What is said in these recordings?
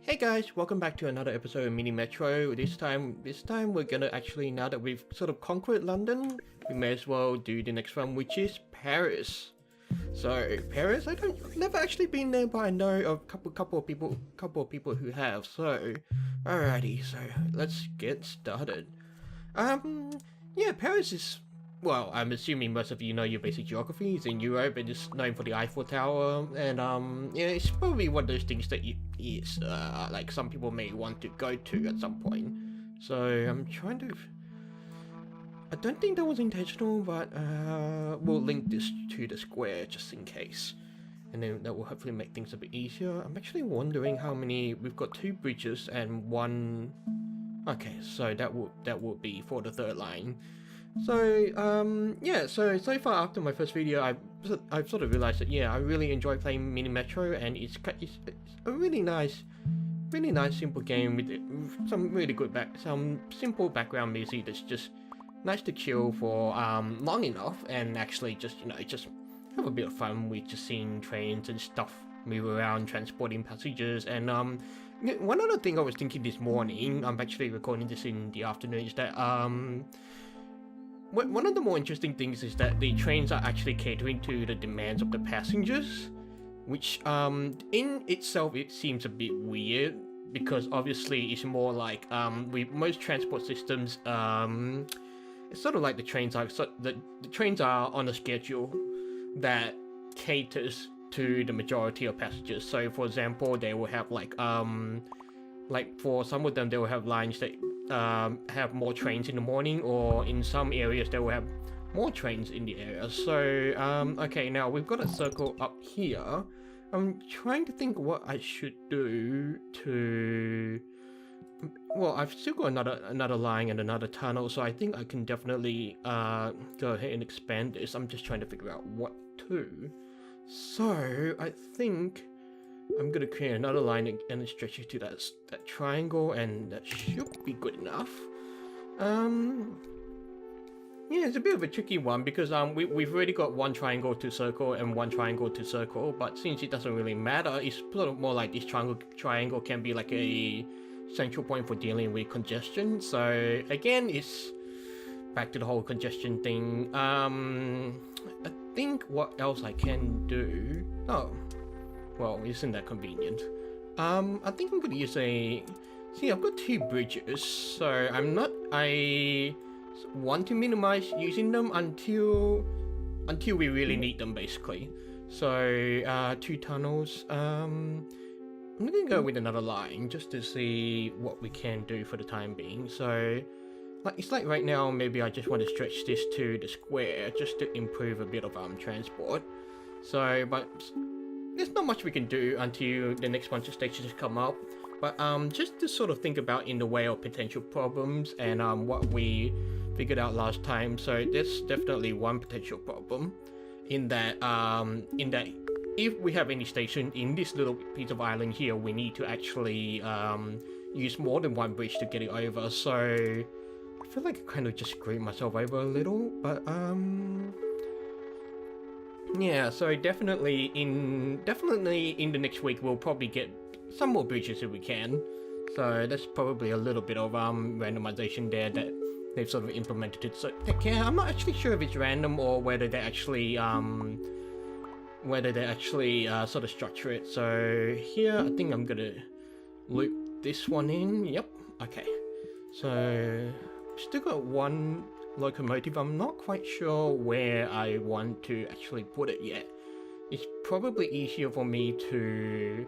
Hey guys, welcome back to another episode of Mini Metro. This time we're gonna actually, now that we've sort of conquered London, we may as well do the next one, which is Paris. So Paris, I've never actually been there, but I know of couple of people who have. So, alrighty, so let's get started. Um, yeah, Paris is, well, I'm assuming most of you know your basic geography. It's in Europe and it's known for the Eiffel Tower, and yeah, it's probably one of those things that like some people may want to go to at some point. So I'm trying to. I don't think that was intentional, but we'll link this to the square just in case, and then that will hopefully make things a bit easier. I'm actually wondering how many we've got. Two bridges and one. Okay, so that will be for the third line. So yeah, so far after my first video, I've sort of realized that yeah, I really enjoy playing Mini Metro, and it's a really nice simple game with some really good some simple background music that's just nice to chill for long enough, and actually just just have a bit of fun with just seeing trains and stuff move around, transporting passengers. And one other thing I was thinking this morning, I'm actually recording this in the afternoon, is that one of the more interesting things is that the trains are actually catering to the demands of the passengers, which in itself it seems a bit weird, because obviously it's more like with most transport systems, it's sort of like the trains are the trains are on a schedule that caters to the majority of passengers. So for example, they will have like for some of them they will have lines that have more trains in the morning, or in some areas they will have more trains in the area. So okay, now we've got a circle up here. I'm trying to think what I should do to. Well, I've still got another line and another tunnel, so I think I can definitely go ahead and expand this. I'm just trying to figure out what to. So I think I'm gonna create another line and stretch it to that triangle, and that should be good enough. Yeah, it's a bit of a tricky one because we've already got one triangle to circle and one triangle to circle, but since it doesn't really matter, it's sort of more like this triangle can be like a central point for dealing with congestion. So again, it's back to the whole congestion thing. I think what else I can do. Oh. Well, isn't that convenient? I think I'm gonna use a. See, I've got two bridges, so I want to minimize using them until we really need them, basically. So two tunnels. I'm gonna go with another line just to see what we can do for the time being. So, it's like right now, maybe I just want to stretch this to the square just to improve a bit of transport. So, but there's not much we can do until the next bunch of stations come up, but just to sort of think about in the way of potential problems and what we figured out last time. So there's definitely one potential problem in that if we have any station in this little piece of island here, we need to actually use more than one bridge to get it over. So I feel like I kind of just screwed myself over a little, but yeah, so definitely in the next week we'll probably get some more bridges if we can. So that's probably a little bit of randomization there that they've sort of implemented it. So yeah, I'm not actually sure if it's random or whether they actually sort of structure it. So here I think I'm gonna loop this one in. Yep. Okay. So still got one locomotive. I'm not quite sure where I want to actually put it yet. It's probably easier for me to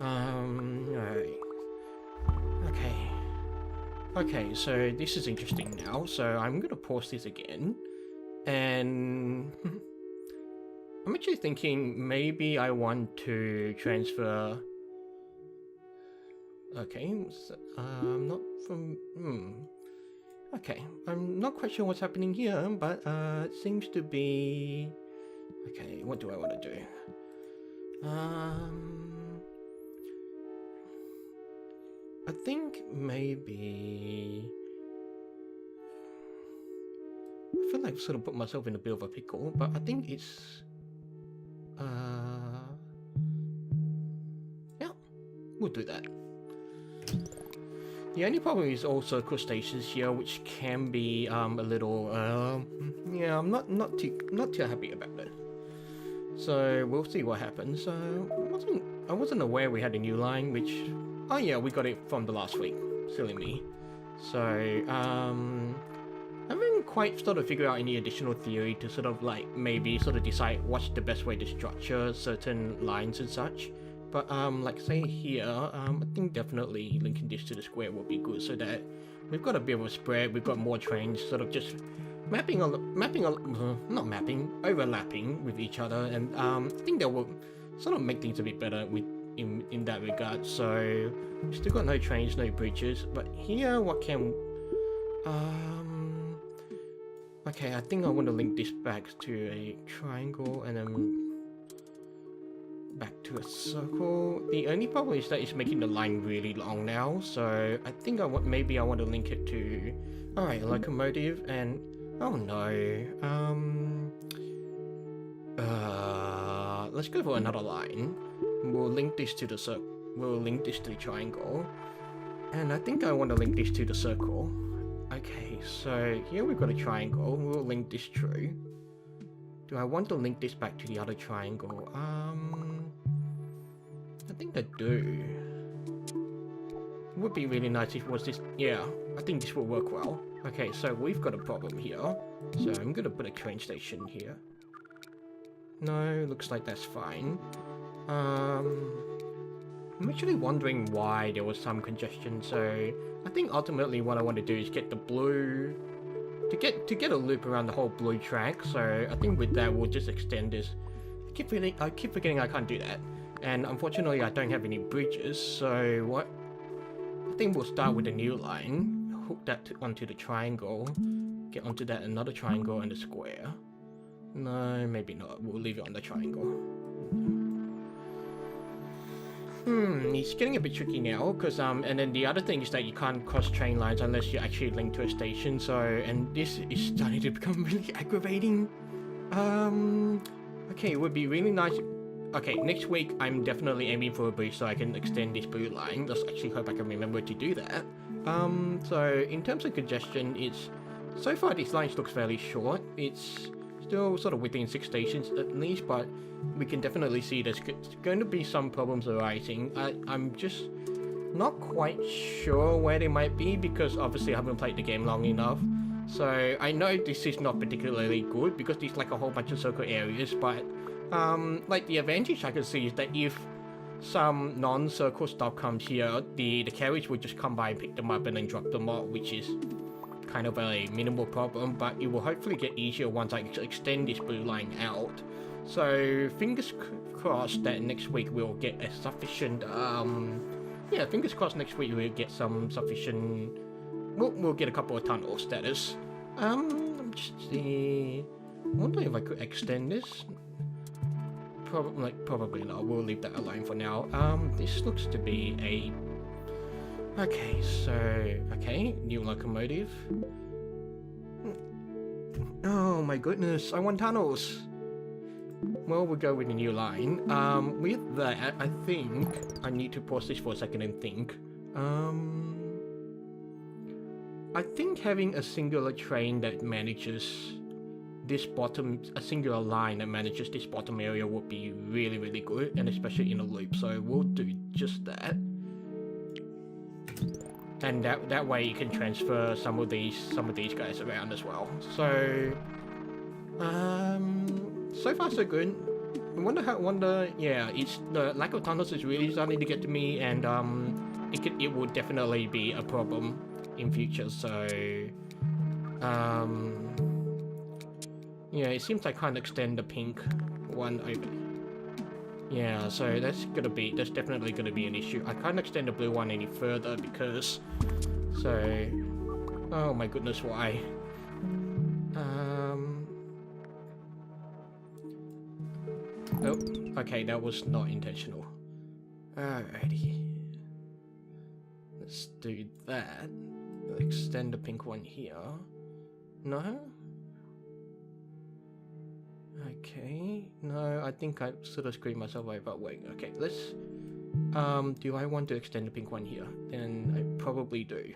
alright. Okay, so this is interesting now. So I'm gonna pause this again, and I'm actually thinking maybe I want to transfer. Okay, so, not from okay, I'm not quite sure what's happening here, but it seems to be. Okay, what do I want to do? I think maybe. I feel like I've sort of put myself in a bit of a pickle, but I think it's. Yeah, we'll do that. The only problem is all circle stations here, which can be a little yeah, I'm not too happy about it. So we'll see what happens. I wasn't aware we had a new line, which, oh yeah, we got it from the last week. Silly me. So I haven't quite sort of figured out any additional theory to sort of like maybe sort of decide what's the best way to structure certain lines and such. But like say here, I think definitely linking this to the square will be good, so that we've got a bit of a spread. We've got more trains sort of just overlapping with each other, and I think that will sort of make things a bit better in that regard. So we still got no trains, no bridges, but here what can okay, I think I want to link this back to a triangle and then back to a circle. The only problem is that it's making the line really long now, so I think maybe I want to link it to a locomotive. And oh no, let's go for another line. We'll link this to the triangle, and I think I want to link this to the circle. Okay, so here we've got a triangle. We'll link this through. Do I want to link this back to the other triangle? I think I do. It would be really nice if it was this. Yeah, I think this will work well. Okay, so we've got a problem here. So I'm gonna put a train station here. No, looks like that's fine. I'm actually wondering why there was some congestion. So I think ultimately what I want to do is get the blue to get a loop around the whole blue track. So I think with that we'll just extend this. I keep forgetting I can't do that, and unfortunately I don't have any bridges. So what? I think we'll start with a new line, hook that onto the triangle, get onto that another triangle and a square. No, maybe not. We'll leave it on the triangle. It's getting a bit tricky now, because and then the other thing is that you can't cross train lines unless you actually link to a station. So, and this is starting to become really aggravating. Okay, it would be really nice. Okay, next week I'm definitely aiming for a bridge so I can extend this blue line. Let's actually hope I can remember to do that. So in terms of congestion, so far this line looks fairly short. It's still sort of within 6 stations at least, but we can definitely see there's going to be some problems arising. I'm just not quite sure where they might be, because obviously I haven't played the game long enough. So I know this is not particularly good because there's like a whole bunch of circle areas, but like the advantage I can see is that if some non-circle stuff comes here, the carriage will just come by and pick them up and then drop them off, which is kind of a minimal problem, but it will hopefully get easier once I extend this blue line out. So fingers crossed that next week we'll get a sufficient yeah, fingers crossed next week we'll get some sufficient, we'll get a couple of tunnels, that is. Just see, I wonder if I could extend this. Probably not. We'll leave that alone for now. This looks to be a okay, so, okay, new locomotive. Oh my goodness, I want tunnels. Well, we'll go with a new line. With that, I think I need to pause this for a second and think. I think having a singular train that manages this a singular line that manages this bottom area would be really, really good, and especially in a loop, so we'll do just that. And that way you can transfer some of these guys around as well. So so far so good. I wonder yeah, it's the lack of tunnels is really starting to get to me, and it will definitely be a problem in future. So yeah, it seems I can't extend the pink one over. Yeah, so that's definitely gonna be an issue. I can't extend the blue one any further because, so, oh my goodness, why? Oh, okay, that was not intentional. Alrighty. Let's do that. Extend the pink one here. No? Okay, no, I think I sort of screwed myself over. Wait, okay, let's Do I want to extend the pink one here? Then I probably do.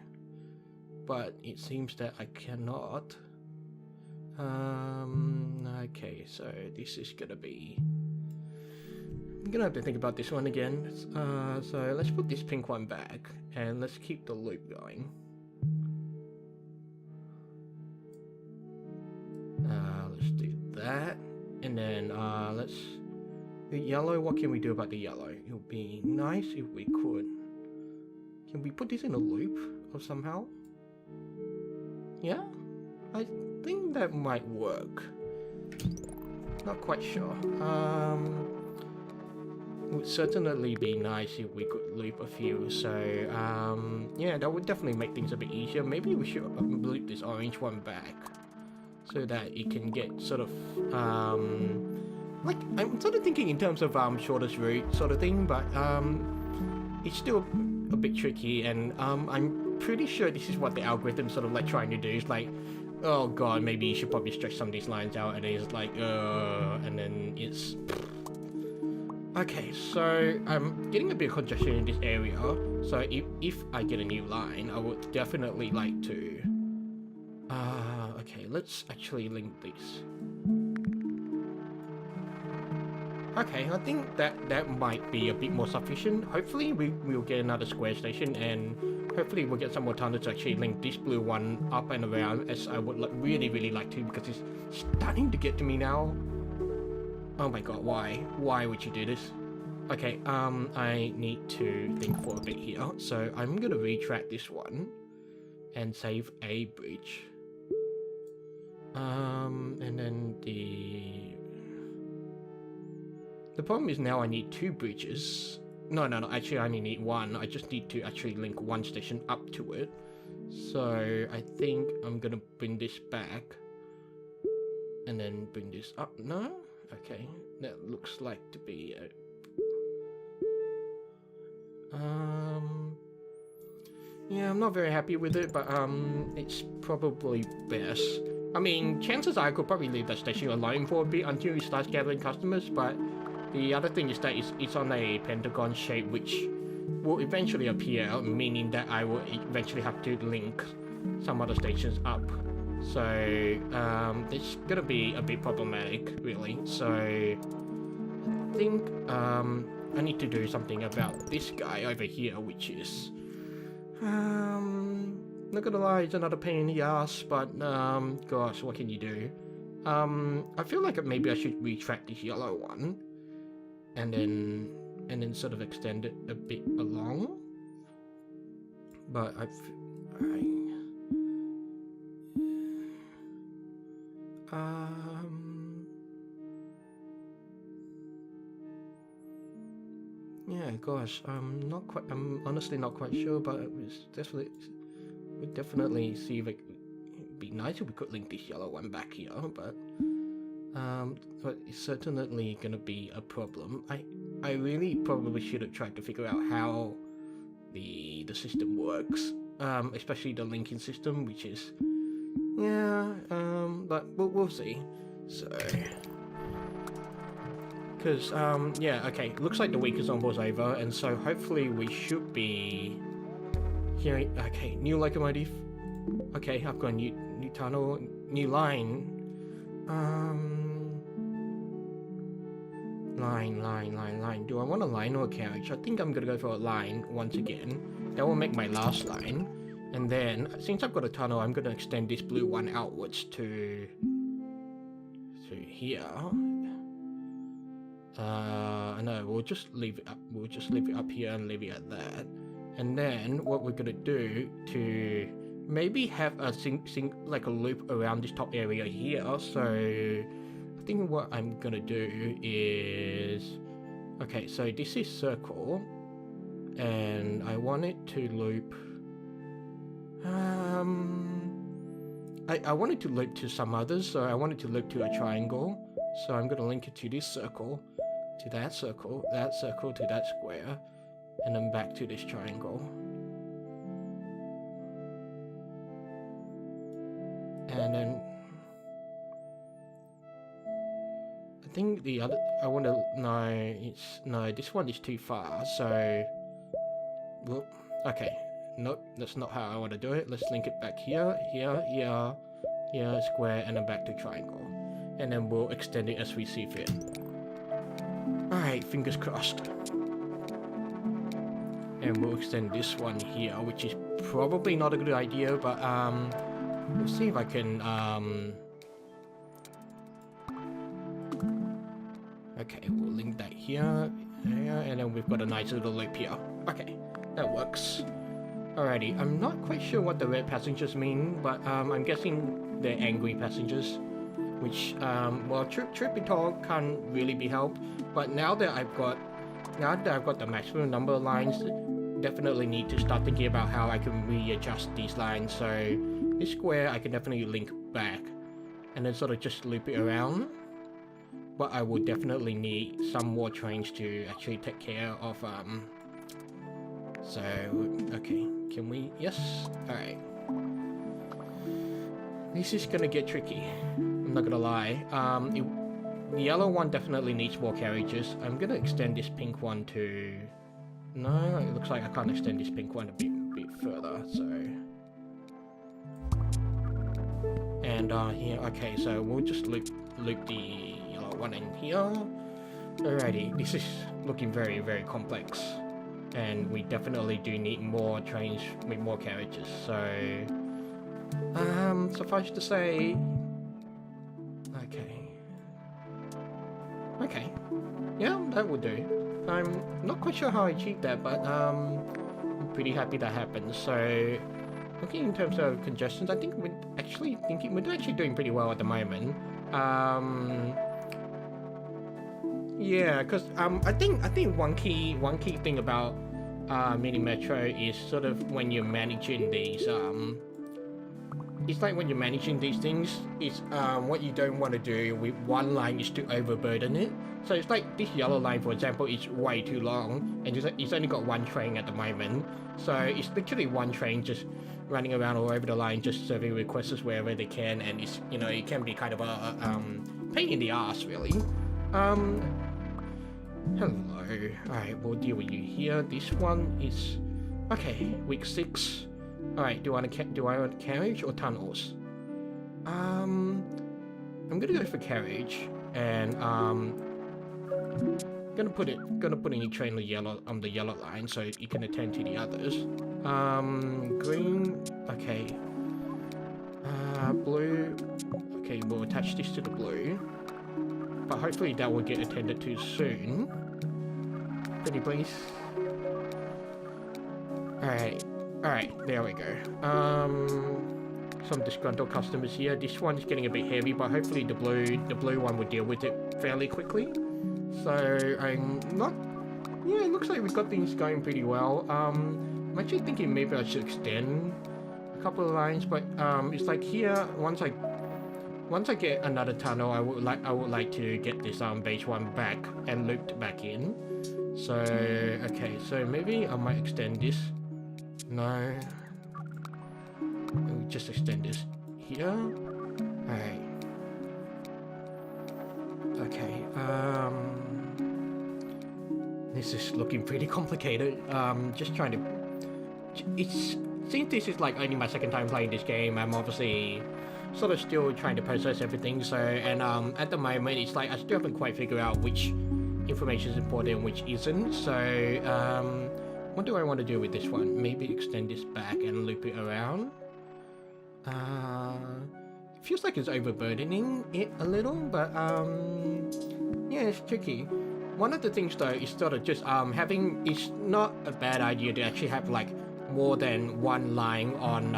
But it seems that I cannot. Okay, so this is gonna be... I'm gonna have to think about this one again. So let's put this pink one back, and let's keep the loop going. Let's do that, and then let's... The yellow, what can we do about the yellow? It would be nice if we could... Can we put this in a loop or somehow? Yeah? I think that might work. Not quite sure. Would certainly be nice if we could loop a few, so yeah, that would definitely make things a bit easier. Maybe we should loop this orange one back so that it can get sort of like, I'm sort of thinking in terms of shortest route sort of thing, but it's still a bit tricky, and I'm pretty sure this is what the algorithm sort of like trying to do. Is like, oh god, maybe you should probably stretch some of these lines out, and it's like, and then it's... Okay, so I'm getting a bit of congestion in this area, so if I get a new line, I would definitely like to... okay, let's actually link this. Okay, I think that might be a bit more sufficient. Hopefully we'll get another square station, and hopefully we'll get some more tunnels to actually link this blue one up and around, as I would really like to, because it's starting to get to me now. Oh my god, why? Why would you do this? Okay, I need to think for a bit here, so I'm gonna retract this one and save a bridge. And then the problem is now I need two bridges. No, actually I only need one. I just need to actually link one station up to it. So I think I'm gonna bring this back and then bring this up. No? Okay, that looks like to be a... yeah, I'm not very happy with it, but it's probably best. I mean, chances are I could probably leave that station alone for a bit until it starts gathering customers, but the other thing is that it's on a pentagon shape, which will eventually appear, meaning that I will eventually have to link some other stations up. So it's gonna be a bit problematic, really. So I think I need to do something about this guy over here, which is not gonna lie, it's another pain in the ass, but gosh, what can you do? I feel like maybe I should retract this yellow one and then sort of extend it a bit along, but yeah, gosh, I'm honestly not quite sure, but we'd definitely see if it'd be nice if we could link this yellow one back here, but it's certainly gonna be a problem. I really probably should have tried to figure out how the system works, especially the linking system, which is, yeah, but we'll see. So, because yeah, okay, looks like the week is almost over, and so hopefully we should be hearing. Okay, new locomotive. Okay, I've got a new tunnel, new line. Line. Do I want a line or a carriage? I think I'm gonna go for a line once again. That will make my last line. And then, since I've got a tunnel, I'm gonna extend this blue one outwards to here. No, we'll just leave it up. We'll just leave it up here and leave it at that. And then, what we're gonna do to maybe have a like a loop around this top area here. So I think what I'm gonna do is, okay, so this is circle, and I want it to loop. I wanted to loop to some others, so I wanted to loop to a triangle. So I'm gonna link it to this circle, to that circle, to that square, and then back to this triangle. And then I think the other, no, this one is too far, so, well, okay, nope, that's not how I want to do it. Let's link it back here, square, and then back to triangle, and then we'll extend it as we see fit. Alright, fingers crossed. And we'll extend this one here, which is probably not a good idea, but we'll see if I can okay, we'll link that here, and then we've got a nice little loop here. Okay, that works. Alrighty, I'm not quite sure what the red passengers mean, but I'm guessing they're angry passengers, which well, truth be told, can't really be helped. But now that I've got the maximum number of lines, definitely need to start thinking about how I can readjust these lines. So this square I can definitely link back and then sort of just loop it around, but I will definitely need some more trains to actually take care of so okay, can we, yes, alright, this is gonna get tricky, I'm not gonna lie. The yellow one definitely needs more carriages. I'm gonna extend this pink one to... No, it looks like I can't extend this pink one a bit further, so... And here, okay, so we'll just loop the yellow one in here. Alrighty, this is looking very, very complex. And we definitely do need more trains with more carriages, so... suffice to say... Okay, yeah, that will do. I'm not quite sure how I achieved that, but I'm pretty happy that happened. So, looking in terms of congestions, I think we're actually doing pretty well at the moment. Yeah, because I think one key thing about Mini Metro is sort of when you're managing these it's like when you're managing these things, it's what you don't want to do with one line is to overburden it. So it's like this yellow line, for example, is way too long, and it's only got one train at the moment. So it's literally one train just running around all over the line, just serving requests wherever they can, and it's, you know, it can be kind of a pain in the ass, really. Hello. Alright, we'll deal with you here. This one is okay. Week 6. Alright, do I want carriage or tunnels? I'm gonna go for carriage, and gonna put in a train on the yellow line so you can attend to the others. Green, okay. Blue, okay, we'll attach this to the blue, but hopefully that will get attended to soon. Pretty please. Alright, there we go. Some disgruntled customers here. This one is getting a bit heavy, but hopefully the blue one will deal with it fairly quickly. So I'm not... Yeah, it looks like we've got things going pretty well. I'm actually thinking maybe I should extend a couple of lines, but it's like here, once I get another tunnel, I would like to get this base one back and looped back in. So okay, so maybe I might extend this. No. We'll just extend this here. Alright. Okay, this is looking pretty complicated. Just trying to... Since this is like only my second time playing this game, I'm obviously sort of still trying to process everything, so, and at the moment it's like I still haven't quite figured out which information is important and which isn't, so what do I want to do with this one? Maybe extend this back and loop it around. It feels like it's overburdening it a little, but yeah, it's tricky. One of the things though is sort of just it's not a bad idea to actually have like more than one line on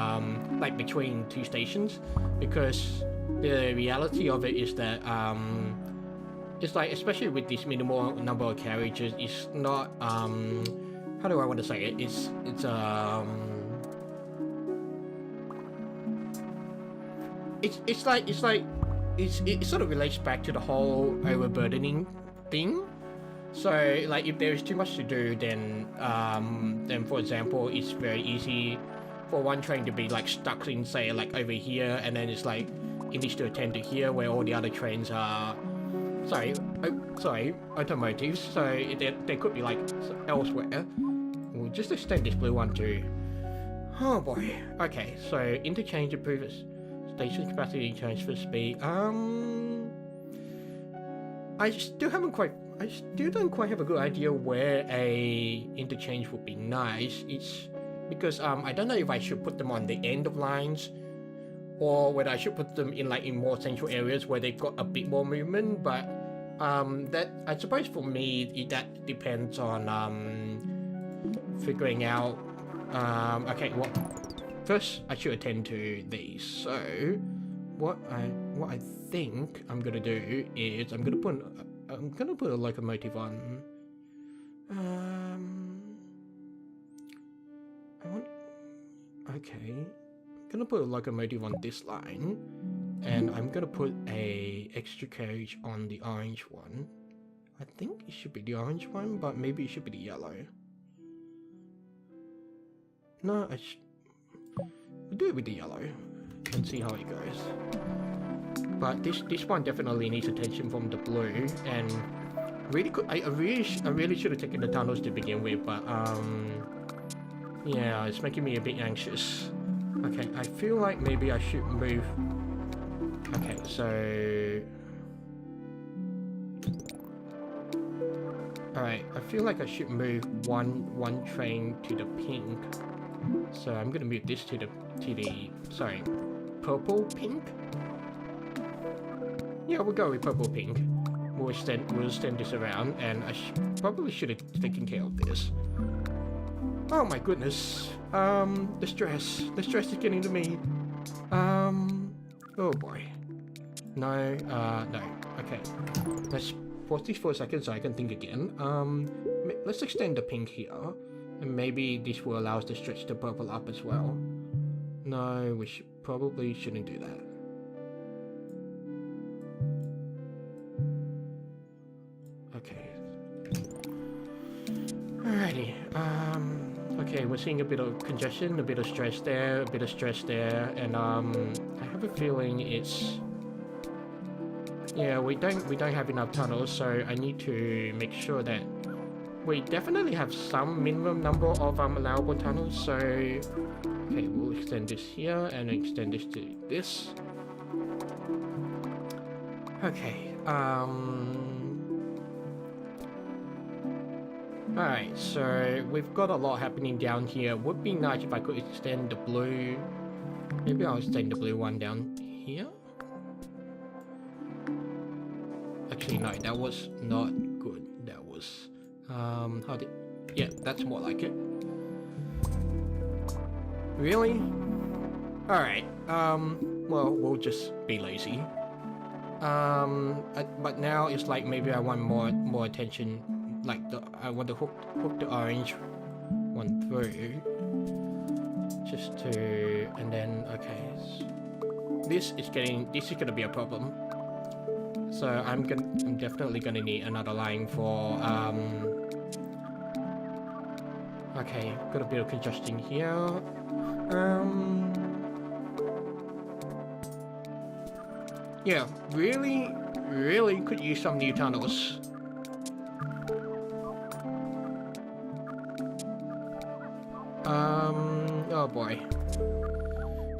like between two stations, because the reality of it is that it's like, especially with this minimal number of carriages, it's not how do I want to say it? It sort of relates back to the whole overburdening thing. So like if there is too much to do, then for example, it's very easy for one train to be like stuck in, say, like over here, and then it's like it needs to attend to here where all the other trains are sorry, automotive, so they could be like elsewhere. We'll just extend this blue one too. Oh boy. Okay, so interchange improves station capacity, transfer speed. I still don't quite have a good idea where a interchange would be nice. It's because I don't know if I should put them on the end of lines, or whether I should put them in more central areas where they've got a bit more movement. But that, I suppose for me, that depends on figuring out. Okay, well, first I should attend to these. So what I think I'm gonna do is I'm gonna put a locomotive on. Okay, I'm gonna put a locomotive on this line, and I'm gonna put a extra carriage on the orange one. I think it should be the orange one, but maybe it should be the yellow. No, we'll do it with the yellow and see how it goes. But this one definitely needs attention from the blue, and I really should have taken the tunnels to begin with, but yeah, it's making me a bit anxious. Okay, I feel like maybe I should move. Okay, so alright, I feel like I should move one train to the pink. So I'm gonna move this to the purple pink. Yeah, we'll go with purple pink. We'll extend this around, and I probably should have taken care of this. Oh my goodness. The stress is getting to me. Oh boy. No. Okay. Let's pause this for a second so I can think again. Let's extend the pink here. And maybe this will allow us to stretch the purple up as well. No, we probably shouldn't do that. Okay. Alrighty. Okay, we're seeing a bit of congestion, a bit of stress there, and I have a feeling it's... Yeah, we don't have enough tunnels, so I need to make sure that we definitely have some minimum number of allowable tunnels. So okay, we'll extend this here and extend this to this. Okay. Alright, so we've got a lot happening down here. Would be nice if I could extend the blue. Maybe I'll extend the blue one down here. Actually, no, that was not good. That was yeah, that's more like it. Really? Alright, well, we'll just be lazy. But now it's like maybe I want more attention. Like I want to hook the orange one through, just to, and then okay, this is gonna be a problem. So I'm definitely gonna need another line for okay, got a bit of congestion here. Yeah, really could use some new tunnels. Oh boy.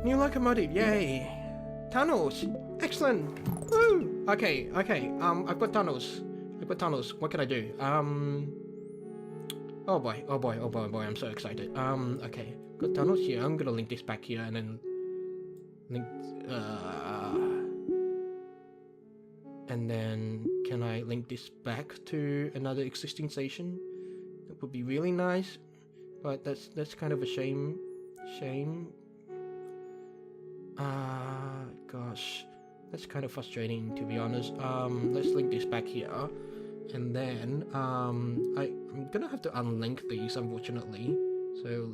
New locomotive, yay! Tunnels! Excellent! Woo! Okay, I've got tunnels. What can I do? Oh boy, I'm so excited. Okay. Got tunnels here. I'm gonna link this back here and then link, and then can I link this back to another existing station? That would be really nice. But that's kind of a shame. Gosh, that's kind of frustrating, to be honest. Let's link this back here, and then I'm gonna have to unlink these, unfortunately. So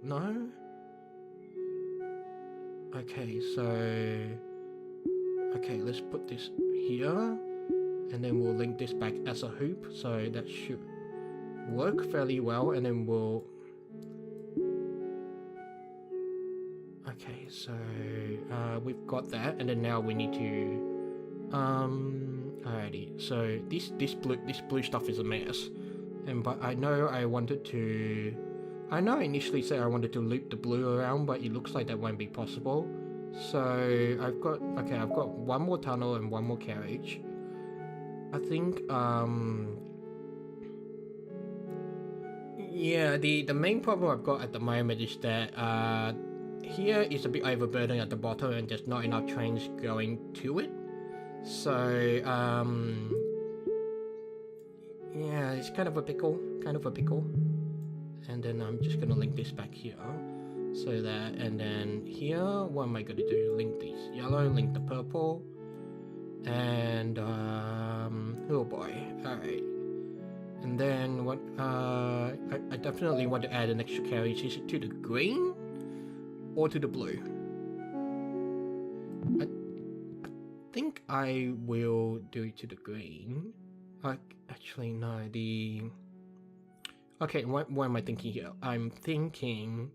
no. Okay, let's put this here, and then we'll link this back as a hoop. So that should work fairly well, and then we'll... Okay, so we've got that, and then now we need to Alrighty, so this blue stuff is a mess, but I know I initially said I wanted to loop the blue around, but it looks like that won't be possible. So I've got one more tunnel and one more carriage. I think yeah, the main problem I've got at the moment is that here is a bit overburdened at the bottom and there's not enough trains going to it. So yeah, it's kind of a pickle. And then I'm just gonna link this back here. So that, and then here, what am I gonna do? Link these yellow, link the purple, and oh boy, alright. And then what, I definitely want to add an extra carriage. Is it to the green or to the blue? I think I will do it to the green. Actually no, okay, what am I thinking here? I'm thinking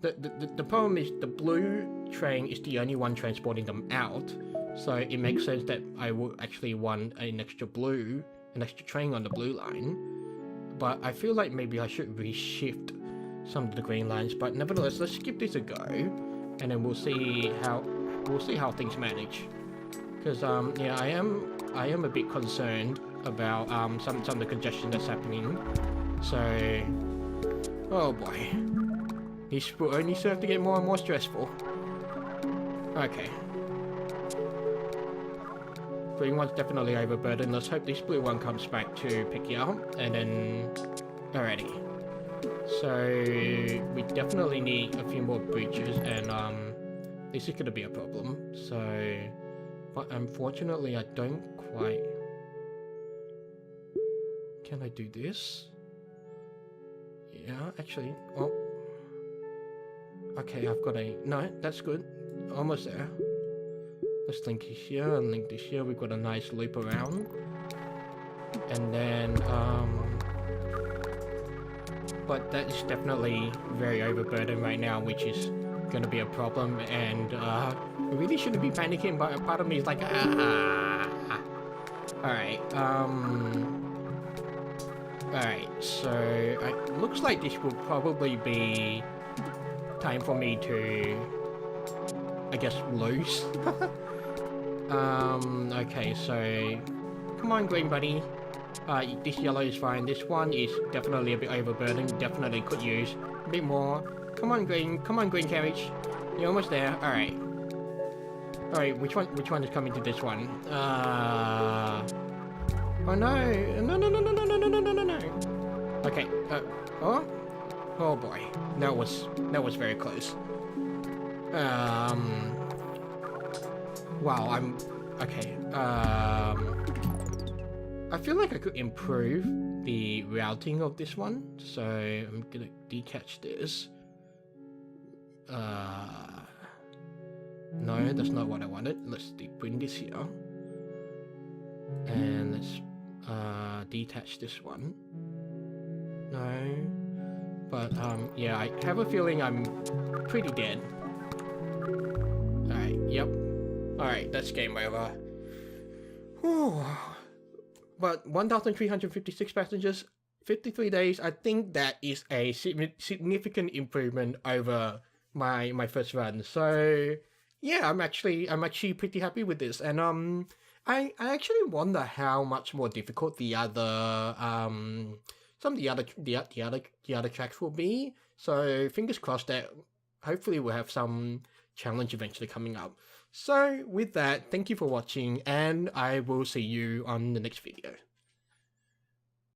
the problem is the blue train is the only one transporting them out, so it makes sense that I would actually want an extra train on the blue line. But I feel like maybe I should reshift some of the green lines. But nevertheless, let's give this a go, and then we'll see how things manage. Because yeah, I am a bit concerned about some of the congestion that's happening. So, oh boy, this will only serve to get more and more stressful. Okay. Green one's definitely overburdened. Let's hope this blue one comes back to pick you up. And then, alrighty. So, we definitely need a few more bridges, and this is gonna be a problem. So, but unfortunately I don't quite... Can I do this? Yeah, actually, oh. Okay, I've got no, that's good. Almost there. Let's link this here and link this here. We've got a nice loop around. And then, but that is definitely very overburdened right now, which is gonna be a problem. And, we really shouldn't be panicking, but a part of me is like, Alright, alright, so it looks like this will probably be time for me to, I guess, lose. Okay, so come on, green buddy. This yellow is fine. This one is definitely a bit overburdened. Definitely could use a bit more. Come on, green carriage. You're almost there. Alright. Alright, which one is coming to this one? Oh no! No. Okay, oh boy. That was very close. Wow, okay, I feel like I could improve the routing of this one, so I'm gonna detach this. No, that's not what I wanted. Let's bring this here. And let's detach this one. No. But yeah, I have a feeling I'm pretty dead. Alright, yep. Alright, that's game over. Whew. But 1,356 passengers, 53 days, I think that is a significant improvement over my first run. So yeah, I'm actually pretty happy with this. And I actually wonder how much more difficult the other some of the other tracks will be. So fingers crossed that hopefully we'll have some challenge eventually coming up. So with that, thank you for watching, and I will see you on the next video.